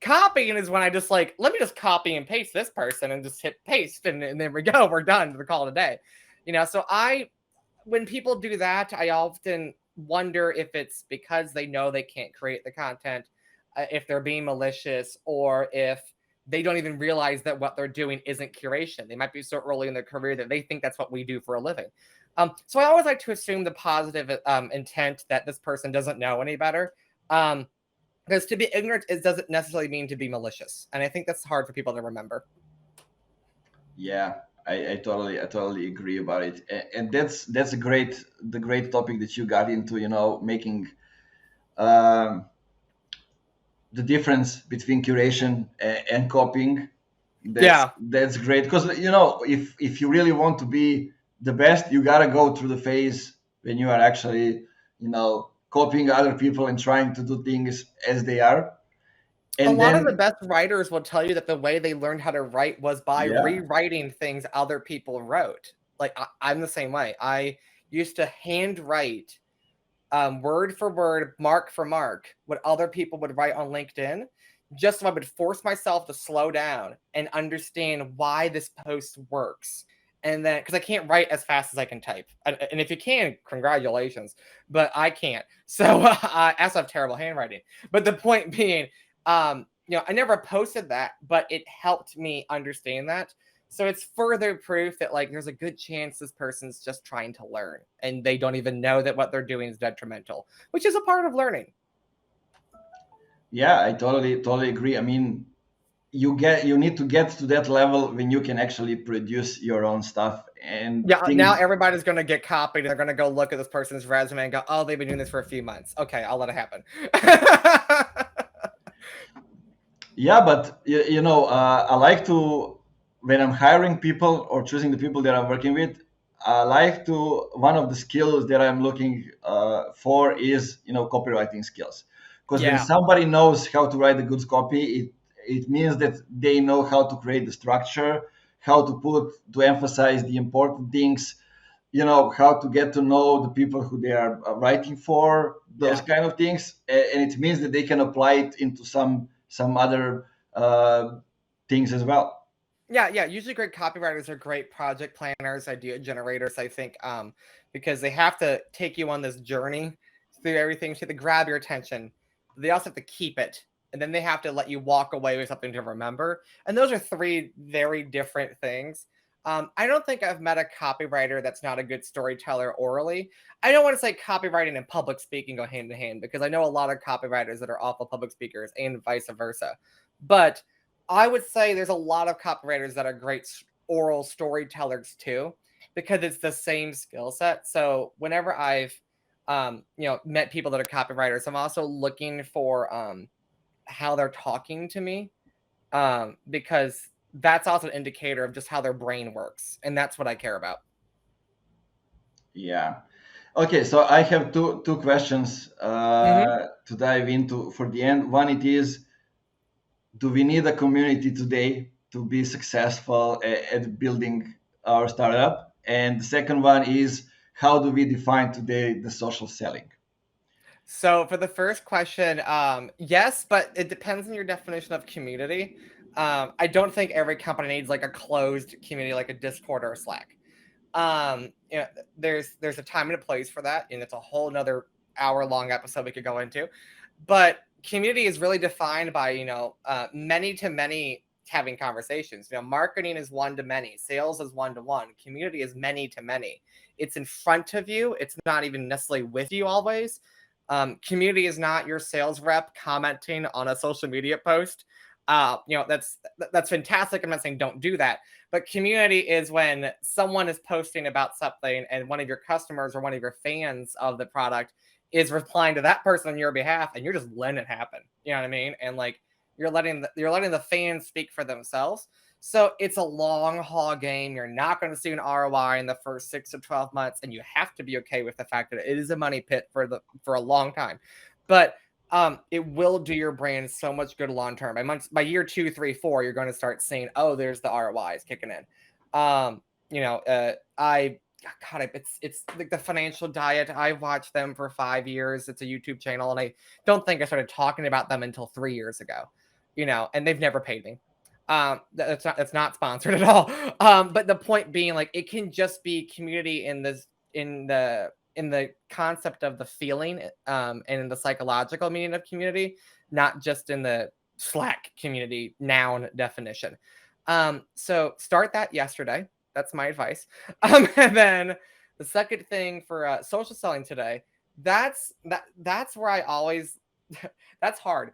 Speaker 2: Copying is when I just like, let me just copy and paste this person and just hit paste, and there we go, we're done. We call it a day. So when people do that, I often wonder if it's because they know they can't create the content, if they're being malicious, or if they don't even realize that what they're doing isn't curation. They might be so early in their career that they think that's what we do for a living. So I always like to assume the positive intent that this person doesn't know any better. Because to be ignorant, it doesn't necessarily mean to be malicious. And I think that's hard for people to remember.
Speaker 1: Yeah, I totally agree about it, and that's the great topic that you got into. Making um, the difference between curation and copying. That's
Speaker 2: Yeah.
Speaker 1: that's great because if you really want to be the best, you gotta go through the phase when you are actually copying other people and trying to do things as they are,
Speaker 2: A
Speaker 1: and
Speaker 2: lot of the
Speaker 1: then
Speaker 2: best writers will tell you that the way they learned how to write was by
Speaker 1: yeah.
Speaker 2: rewriting things other people wrote. Like I'm the same way. I used to handwrite word for word, mark for mark, what other people would write on LinkedIn, just so I would force myself to slow down and understand why this post works. And then, because I can't write as fast as I can type, and if you can, congratulations, but I can't. So I also have terrible handwriting. But the point being, I never posted that, but it helped me understand that. So it's further proof that like there's a good chance this person's just trying to learn and they don't even know that what they're doing is detrimental, which is a part of learning.
Speaker 1: Yeah, I totally agree. I mean, you need to get to that level when you can actually produce your own stuff and
Speaker 2: Yeah, now
Speaker 1: things.
Speaker 2: everybody's going to get copied and they're going to go look at this person's resume and go, oh, they've been doing this for a few months. Okay, I'll let it happen.
Speaker 1: Yeah, but I like to, when I'm hiring people or choosing the people that I'm working with, I like to, one of the skills that I'm looking for is copywriting skills, because when
Speaker 2: Yeah.
Speaker 1: somebody knows how to write a good copy, it means that they know how to create the structure, how to emphasize the important things, how to get to know the people who they are writing for, those
Speaker 2: Yeah.
Speaker 1: kind of things. And it means that they can apply it into some other uh, things as well.
Speaker 2: Yeah. Usually great copywriters are great project planners, idea generators, I think, because they have to take you on this journey through everything to grab your attention. They also have to keep it. And then they have to let you walk away with something to remember. And those are three very different things. I don't think I've met a copywriter that's not a good storyteller orally. I don't want to say copywriting and public speaking go hand in hand, because I know a lot of copywriters that are awful public speakers and vice versa. But I would say there's a lot of copywriters that are great oral storytellers too, because it's the same skill set. So whenever I've met people that are copywriters, I'm also looking for how they're talking to me, because that's also an indicator of just how their brain works, and that's what I care about.
Speaker 1: Yeah. Okay, so I have two questions
Speaker 2: Hmm.
Speaker 1: to dive into for the end. One, it is, do we need a community today to be successful at building our startup? And the second one is, how do we define today the social selling?
Speaker 2: So for the first question, yes, but it depends on your definition of community. I don't think every company needs like a closed community like a Discord or a Slack. Um, you know, there's a time and a place for that, and it's a whole nother hour-long episode we could go into. But community is really defined by many to many having conversations. Marketing is one to many, sales is one to one, community is many to many. It's in front of you. It's not even necessarily with you always. Community is not your sales rep commenting on a social media post. That's fantastic. I'm not saying don't do that, but community is when someone is posting about something and one of your customers or one of your fans of the product is replying to that person on your behalf, and you're just letting it happen. You know what I mean? And like you're letting the fans speak for themselves. So it's a long haul game. You're not going to see an ROI in the first 6 to 12 months, and you have to be okay with the fact that it is a money pit for a long time. But it will do your brand so much good long term. By year 2, 3, 4, you're going to start seeing, oh, there's the ROIs kicking in. It's like the Financial Diet. I watched them for 5 years. It's a YouTube channel, and I don't think I started talking about them until 3 years ago. And they've never paid me. That's not sponsored at all. But the point being, like, it can just be community in the concept of the feeling, and in the psychological meaning of community, not just in the Slack community noun definition. So start that yesterday. That's my advice. And then the second thing for social selling today, that's where I always that's hard.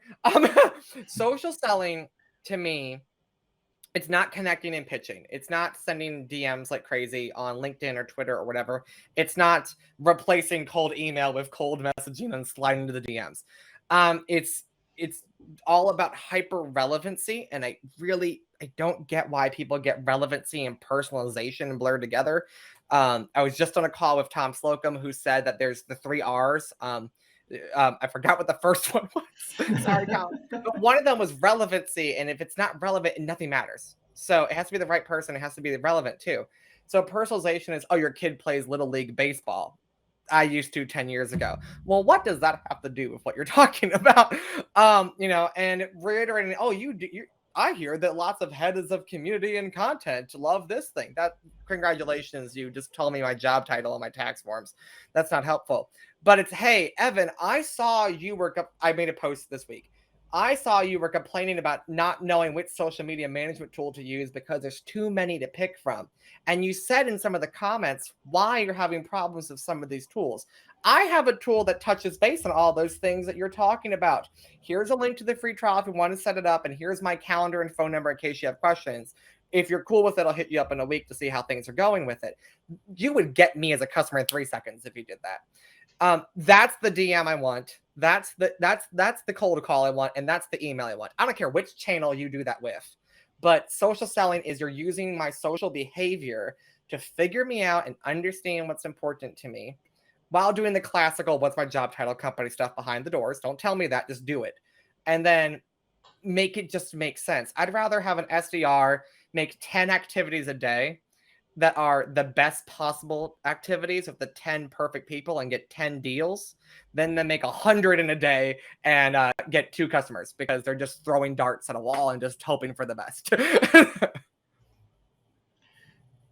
Speaker 2: Social selling to me, it's not connecting and pitching. It's not sending DMs like crazy on LinkedIn or Twitter or whatever. It's not replacing cold email with cold messaging and sliding into the DMs. It's all about hyper relevancy, and I don't get why people get relevancy and personalization and blurred together. I was just on a call with Tom Slocum, who said that there's the 3 R's. I forgot what the first one was. Sorry, Colin. But one of them was relevancy, and if it's not relevant, nothing matters. So it has to be the right person. It has to be relevant too. So personalization is, oh, your kid plays Little League baseball. I used to 10 years ago. Well, what does that have to do with what you're talking about? And reiterating, oh, I hear that lots of heads of community and content love this thing. Congratulations, you just told me my job title on my tax forms. That's not helpful. But it's, hey, Evan, I saw you I made a post this week. I saw you were complaining about not knowing which social media management tool to use because there's too many to pick from. And you said in some of the comments why you're having problems with some of these tools. I have a tool that touches base on all those things that you're talking about. Here's a link to the free trial if you want to set it up. And here's my calendar and phone number in case you have questions. If you're cool with it, I'll hit you up in a week to see how things are going with it. You would get me as a customer in 3 seconds if you did that. That's the DM I want. That's the cold call I want, and that's the email I want. I don't care which channel you do that with, but social selling is you're using my social behavior to figure me out and understand what's important to me while doing the classical, what's my job title, company stuff behind the doors. Don't tell me that, just do it. And then make it just make sense. I'd rather have an SDR make 10 activities a day that are the best possible activities with the 10 perfect people and get 10 deals than to make 100 in a day and get 2 customers because they're just throwing darts at a wall and just hoping for the best.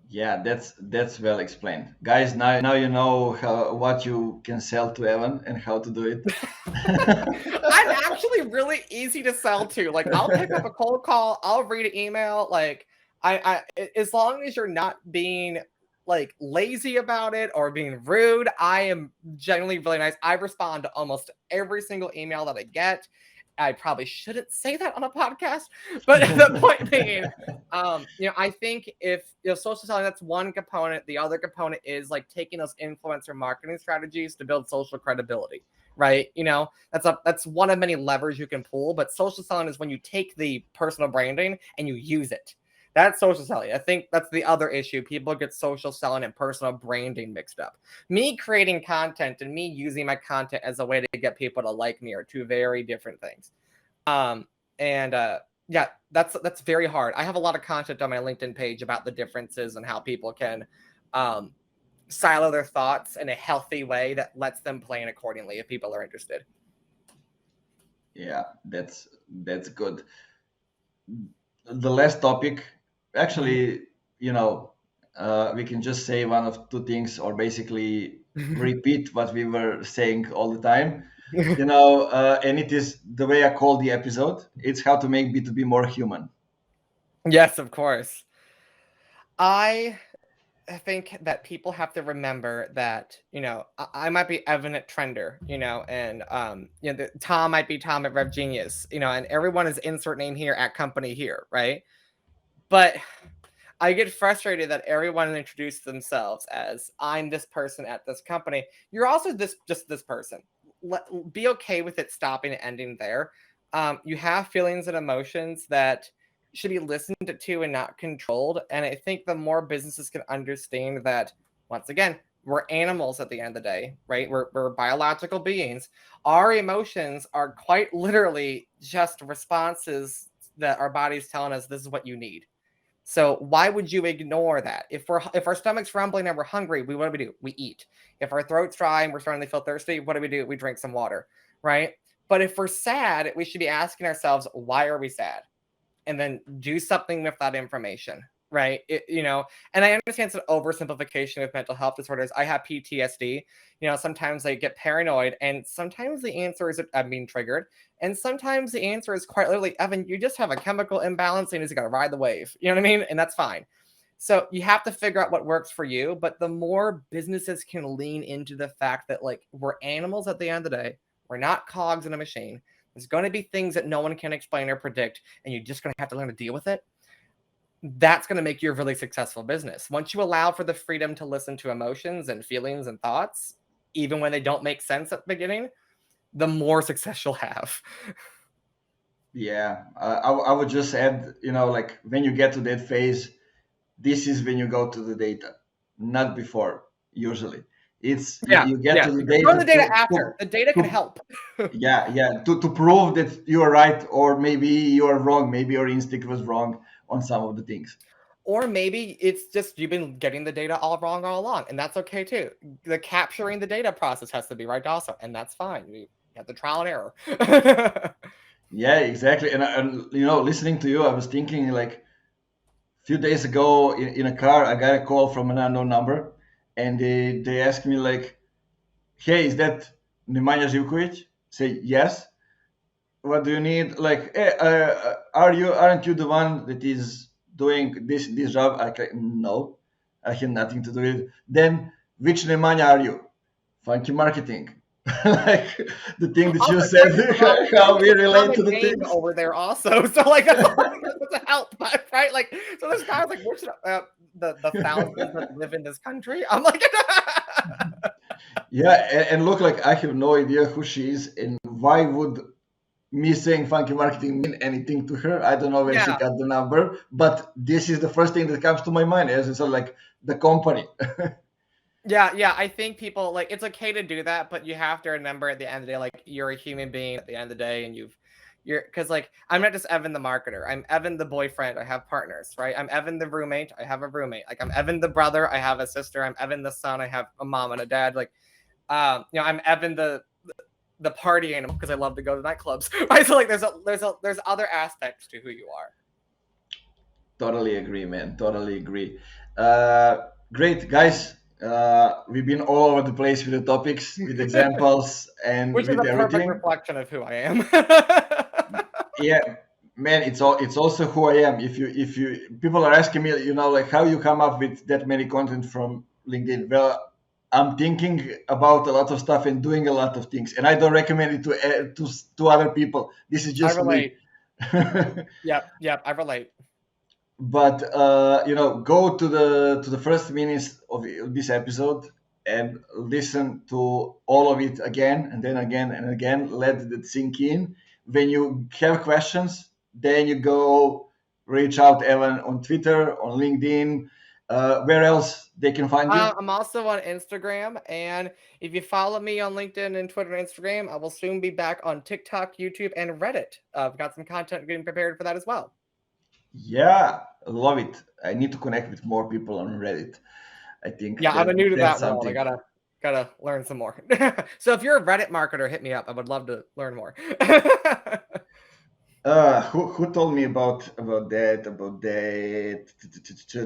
Speaker 1: Yeah, that's well explained, guys. Now you know what you can sell to Evan and how to do it.
Speaker 2: I'm actually really easy to sell to. Like, I'll pick up a cold call, I'll read an email. Like, I as long as you're not being like lazy about it or being rude, I am generally really nice. I respond to almost every single email that I get. I probably shouldn't say that on a podcast, but the point being, I think if social selling, that's one component. The other component is like taking those influencer marketing strategies to build social credibility, right? That's one of many levers you can pull, but social selling is when you take the personal branding and you use it. That's social selling. I think that's the other issue. People get social selling and personal branding mixed up. Me creating content and me using my content as a way to get people to like me are 2 very different things. Yeah, that's very hard. I have a lot of content on my LinkedIn page about the differences and how people can silo their thoughts in a healthy way that lets them plan accordingly if people are interested.
Speaker 1: Yeah, that's good. The last topic, actually, we can just say one of 2 things, or basically repeat what we were saying all the time. And it is the way I call the episode. It's how to make B2B more human.
Speaker 2: Yes, of course. I think that people have to remember that, I might be Evan at Trender, and Tom might be Tom at Rev Genius, and everyone is insert name here at company here, right? But I get frustrated that everyone introduced themselves as I'm this person at this company. You're also just this person. Be okay with it stopping and ending there. You have feelings and emotions that should be listened to and not controlled. And I think the more businesses can understand that, once again, we're animals at the end of the day, right? We're biological beings. Our emotions are quite literally just responses that our body's telling us this is what you need. So why would you ignore that? If our stomach's rumbling and we're hungry, what do? We eat. If our throat's dry and we're starting to feel thirsty, what do? We drink some water, right? But if we're sad, we should be asking ourselves, why are we sad? And then do something with that information, right? And I understand it's an oversimplification of mental health disorders. I have PTSD. Sometimes I get paranoid, and sometimes the answer is I'm being triggered, and sometimes the answer is quite literally, Evan, you just have a chemical imbalance and you just got to ride the wave. You know what I mean? And that's fine. So you have to figure out what works for you. But the more businesses can lean into the fact that, like, we're animals at the end of the day, we're not cogs in a machine. There's going to be things that no one can explain or predict, and you're just going to have to learn to deal with it. That's going to make you a really successful business. Once you allow for the freedom to listen to emotions and feelings and thoughts, even when they don't make sense at the beginning, the more success you'll have.
Speaker 1: Yeah, I would just add, like when you get to that phase, this is when you go to the data, not before. Usually, it's
Speaker 2: Yeah,
Speaker 1: you get
Speaker 2: yeah.
Speaker 1: to the
Speaker 2: Go to the
Speaker 1: data
Speaker 2: data after. The data can
Speaker 1: to
Speaker 2: help.
Speaker 1: yeah, to prove that you are right, or maybe you are wrong. Maybe your instinct was wrong on some of the things.
Speaker 2: Or maybe it's just you've been getting the data all wrong all along, and that's okay too. The capturing the data process has to be right also, and that's fine. You have the trial and error.
Speaker 1: Yeah, exactly. And listening to you, I was thinking like few days ago in a car, I got a call from an unknown number, and they asked me like, "Hey, is that Nemanja Živković?" Say yes. What do you need? Like, hey, aren't you the one that is doing this job? I like, no, I had nothing to do with it. Then which Nemanja are you? Funky marketing. Like the thing that you
Speaker 2: Also,
Speaker 1: said,
Speaker 2: don't get me wrong,
Speaker 1: how we
Speaker 2: there's a
Speaker 1: relate to
Speaker 2: common
Speaker 1: the
Speaker 2: name
Speaker 1: things.
Speaker 2: over there also. So like that's to help, right? Like so there's guys like which the thousands that live in this country. I'm like
Speaker 1: Yeah, and look, like I have no idea who she is, and why would me saying funky marketing mean anything to her? I don't know where she
Speaker 2: yeah.
Speaker 1: got the number, but this is the first thing that comes to my mind as it's like the company.
Speaker 2: Yeah, yeah. I think people like it's okay to do that, but you have to remember at the end of the day, like you're a human being at the end of the day, and you're because like I'm not just Evan the marketer. I'm Evan the boyfriend. I have partners, right? I'm Evan the roommate. I have a roommate. Like I'm Evan the brother. I have a sister. I'm Evan the son. I have a mom and a dad. Like, I'm Evan the party animal because I love to go to nightclubs. Right? So like there's other aspects to who you are.
Speaker 1: Totally agree, man. Totally agree. Great, guys. We've been all over the place with the topics, with examples, and
Speaker 2: Which is
Speaker 1: with
Speaker 2: a perfect
Speaker 1: everything.
Speaker 2: reflection of who I am.
Speaker 1: Yeah, man, it's also who I am. If you people are asking me, like how you come up with that many content from LinkedIn. Well, I'm thinking about a lot of stuff and doing a lot of things, and I don't recommend it to other people. This is
Speaker 2: I
Speaker 1: just me.
Speaker 2: relate. Yep, I relate.
Speaker 1: But go to the first minutes of this episode and listen to all of it again and then again and again. Let it sink in. When you have questions, then you go reach out Evan on Twitter, on LinkedIn. Where else they can find you?
Speaker 2: I'm also on Instagram, and if you follow me on LinkedIn and Twitter and Instagram, I will soon be back on TikTok, YouTube, and Reddit. I've got some content getting prepared for that as well.
Speaker 1: Yeah, love it. I need to connect with more people on Reddit. I think
Speaker 2: Yeah, I'm a new to
Speaker 1: that's
Speaker 2: that world. I
Speaker 1: something.
Speaker 2: gotta learn some more. So if you're a Reddit marketer, hit me up. I would love to learn more.
Speaker 1: Who told me about that?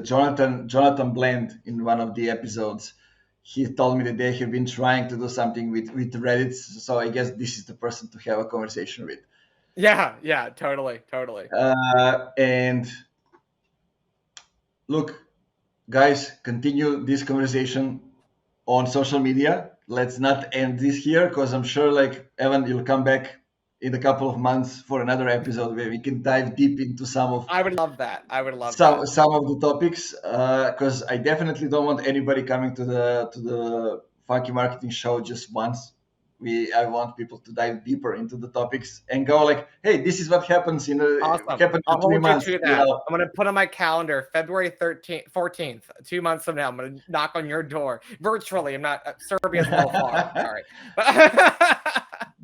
Speaker 1: Jonathan Bland in one of the episodes. He told me that they have been trying to do something with Reddit. So I guess this is the person to have a conversation with.
Speaker 2: Yeah, totally.
Speaker 1: And look, guys, continue this conversation on social media. Let's not end this here because I'm sure, like Evan, you'll come back in a couple of months for another episode where we can dive deep into
Speaker 2: I would love that. I would love
Speaker 1: some
Speaker 2: that.
Speaker 1: some of the topics because I definitely don't want anybody coming to the Funky Marketing Show just once. I want people to dive deeper into the topics and go like, hey, this is what happens
Speaker 2: Awesome.
Speaker 1: happens in
Speaker 2: I'll
Speaker 1: 3 months.
Speaker 2: hold you to that. I'm going to put on my calendar February 13th, 14th, 2 months from now. I'm going to knock on your door virtually. I'm not, Serbia's a little far. Sorry.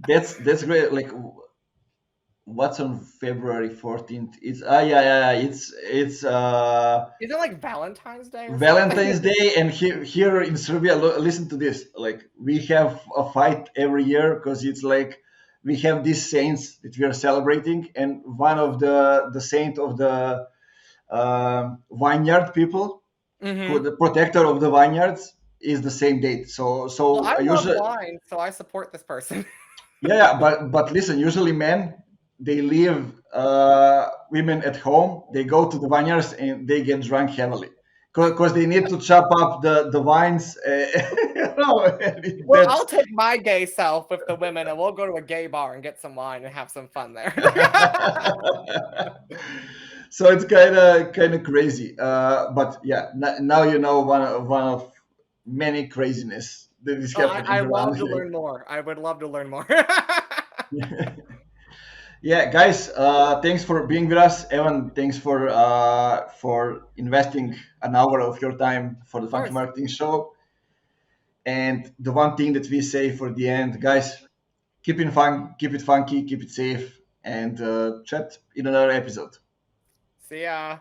Speaker 1: That's great. Like, what's on February 14th? It's it's
Speaker 2: Is it like Valentine's Day or
Speaker 1: Valentine's
Speaker 2: something?
Speaker 1: Day, and here in Serbia, listen to this. Like, we have a fight every year because it's like we have these saints that we are celebrating, and one of the saint of the vineyard people, who
Speaker 2: Mm-hmm.
Speaker 1: the protector of the vineyards, is the same date. So
Speaker 2: Well, I love
Speaker 1: usually,
Speaker 2: wine, so I support this person.
Speaker 1: yeah, but listen, usually men, they leave women at home. They go to the vineyards and they get drunk heavily because they need to chop up the vines. You know, and
Speaker 2: Well, I'll take my gay self with the women and we'll go to a gay bar and get some wine and have some fun there.
Speaker 1: So it's kind of crazy. But yeah, now you know one of many craziness that is
Speaker 2: Well, I
Speaker 1: happening
Speaker 2: love
Speaker 1: around
Speaker 2: to
Speaker 1: here.
Speaker 2: learn more. I would love to learn more.
Speaker 1: Yeah, guys, thanks for being with us. Evan, thanks for investing an hour of your time for the
Speaker 2: Of
Speaker 1: Funky
Speaker 2: course.
Speaker 1: Marketing Show. And the one thing that we say for the end, guys, keep it fun, keep it funky, keep it safe, and chat in another episode.
Speaker 2: See ya.